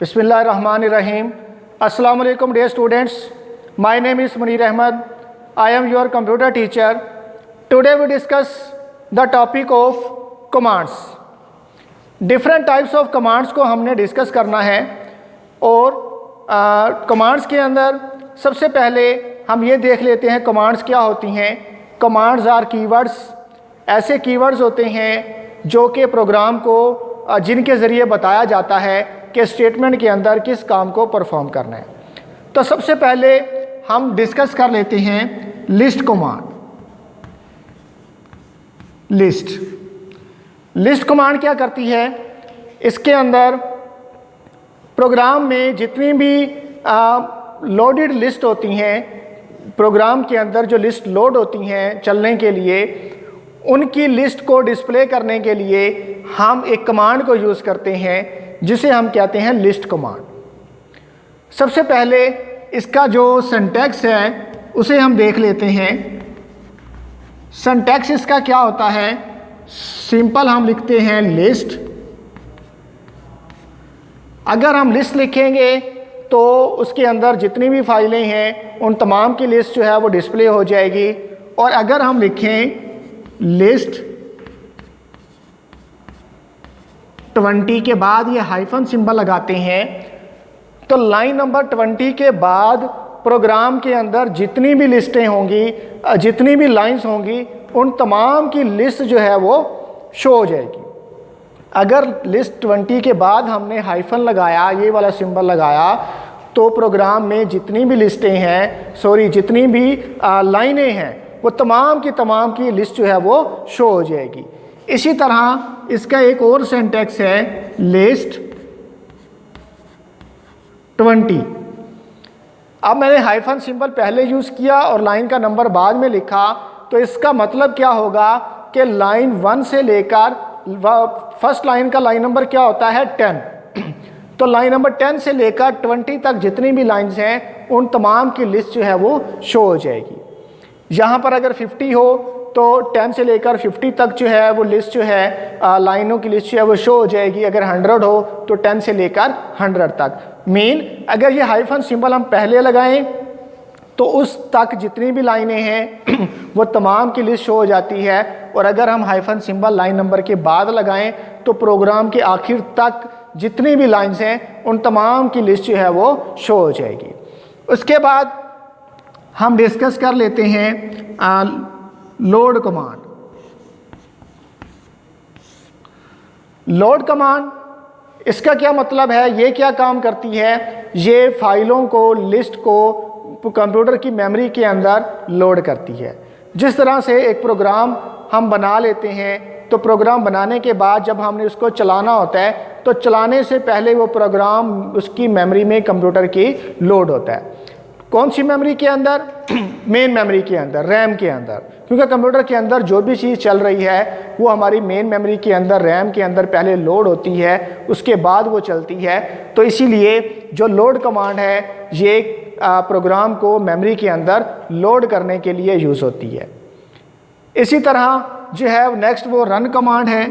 Bismillahirrahmanirrahim. Assalamu alaikum dear students. My name is Munir Ahmad. I am your computer teacher. Today we discuss the topic of commands. Different types of commands को हमने discuss करना है और commands के अंदर सबसे पहले हम ये देख लेते हैं कमांड्स क्या होती हैं। कमांड्स आर कीवर्ड्स, ऐसे कीवर्ड्स होते हैं जो कि प्रोग्राम को जिनके ज़रिए बताया जाता है कि स्टेटमेंट के अंदर किस काम को परफॉर्म करना है। तो सबसे पहले हम डिस्कस कर लेते हैं लिस्ट कमांड। लिस्ट कमांड क्या करती है? इसके अंदर प्रोग्राम में जितनी भी लोडेड लिस्ट होती हैं, प्रोग्राम के अंदर जो लिस्ट लोड होती हैं चलने के लिए, उनकी लिस्ट को डिस्प्ले करने के लिए हम एक कमांड को यूज़ करते हैं जिसे हम कहते हैं लिस्ट कमांड। सबसे पहले इसका जो सिंटैक्स है उसे हम देख लेते हैं। सिंटैक्स इसका क्या होता है? सिंपल हम लिखते हैं लिस्ट। अगर हम लिस्ट लिखेंगे तो उसके अंदर जितनी भी फाइलें हैं उन तमाम की लिस्ट जो है वो डिस्प्ले हो जाएगी। और अगर हम लिखें लिस्ट 20 के बाद ये हाइफन सिंबल लगाते हैं तो लाइन नंबर 20 के बाद प्रोग्राम के अंदर जितनी भी लिस्टें होंगी, जितनी भी लाइंस होंगी, उन तमाम की लिस्ट जो है वो शो हो जाएगी। अगर लिस्ट 20 के बाद हमने हाइफन लगाया, ये वाला सिंबल लगाया, तो प्रोग्राम में जितनी भी लिस्टें हैं, जितनी भी लाइनें हैं, वो तमाम की लिस्ट जो है वो शो हो जाएगी। इसी तरह इसका एक और सिंटैक्स है लिस्ट 20। अब मैंने हाइफन सिंबल पहले यूज़ किया और लाइन का नंबर बाद में लिखा, तो इसका मतलब क्या होगा कि लाइन 1 से लेकर फर्स्ट लाइन का लाइन नंबर क्या होता है 10, तो लाइन नंबर 10 से लेकर 20 तक जितनी भी लाइंस हैं उन तमाम की लिस्ट जो है वो शो हो जाएगी। यहाँ पर अगर 50 हो तो 10 से लेकर 50 तक जो है वो लिस्ट जो है लाइनों की लिस्ट जो है वो शो हो जाएगी। अगर 100 हो तो 10 से लेकर 100 तक। अगर ये हाइफन सिंबल हम पहले लगाएं तो उस तक जितनी भी लाइनें हैं वो तमाम की लिस्ट शो हो जाती है। और अगर हम हाइफन सिंबल लाइन नंबर के बाद लगाएं तो प्रोग्राम के आखिर तक जितनी भी लाइंस हैं उन तमाम की लिस्ट जो है वो शो हो जाएगी। उसके बाद हम डिस्कस कर लेते हैं लोड कमांड। लोड कमांड इसका क्या मतलब है, ये क्या काम करती है? ये फाइलों को, लिस्ट को कंप्यूटर की मेमोरी के अंदर लोड करती है। जिस तरह से एक प्रोग्राम हम बना लेते हैं तो प्रोग्राम बनाने के बाद जब हमने उसको चलाना होता है तो चलाने से पहले वो प्रोग्राम उसकी मेमोरी में कंप्यूटर की लोड होता है। कौन सी मेमोरी के अंदर? मेन मेमोरी के अंदर, रैम के अंदर। क्योंकि कंप्यूटर के अंदर जो भी चीज़ चल रही है वो हमारी मेन मेमोरी के अंदर, रैम के अंदर पहले लोड होती है, उसके बाद वो चलती है। तो इसीलिए जो लोड कमांड है ये प्रोग्राम को मेमोरी के अंदर लोड करने के लिए यूज़ होती है। इसी तरह जो है नेक्स्ट वो रन कमांड है।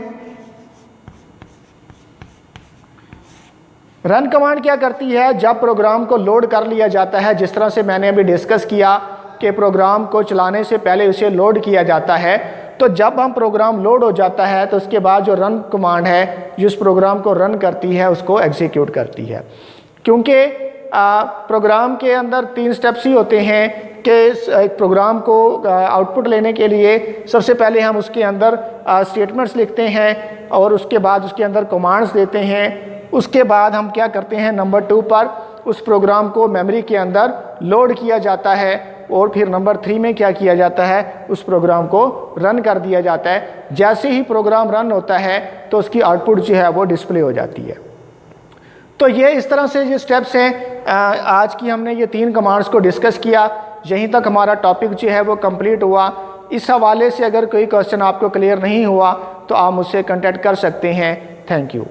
रन कमांड क्या करती है? जब प्रोग्राम को लोड कर लिया जाता है, जिस तरह से मैंने अभी डिस्कस किया कि प्रोग्राम को चलाने से पहले उसे लोड किया जाता है, तो जब हम प्रोग्राम लोड हो जाता है तो उसके बाद जो रन कमांड है जिस प्रोग्राम को रन करती है उसको एग्जीक्यूट करती है। क्योंकि प्रोग्राम के अंदर 3 स्टेप्स ही होते हैं कि एक प्रोग्राम को आउटपुट लेने के लिए सबसे पहले हम उसके अंदर स्टेटमेंट्स लिखते हैं और उसके बाद उसके अंदर कमांड्स देते हैं। उसके बाद हम क्या करते हैं, नंबर 2 पर उस प्रोग्राम को मेमोरी के अंदर लोड किया जाता है और फिर नंबर 3 में क्या किया जाता है, उस प्रोग्राम को रन कर दिया जाता है। जैसे ही प्रोग्राम रन होता है तो उसकी आउटपुट जो है वो डिस्प्ले हो जाती है। तो ये इस तरह से ये स्टेप्स हैं। आज की हमने ये 3 कमांड्स को डिस्कस किया। यहीं तक हमारा टॉपिक जो है वो कंप्लीट हुआ। इस हवाले से अगर कोई क्वेश्चन आपको क्लियर नहीं हुआ तो आप मुझसे कॉन्टैक्ट कर सकते हैं। Thank you.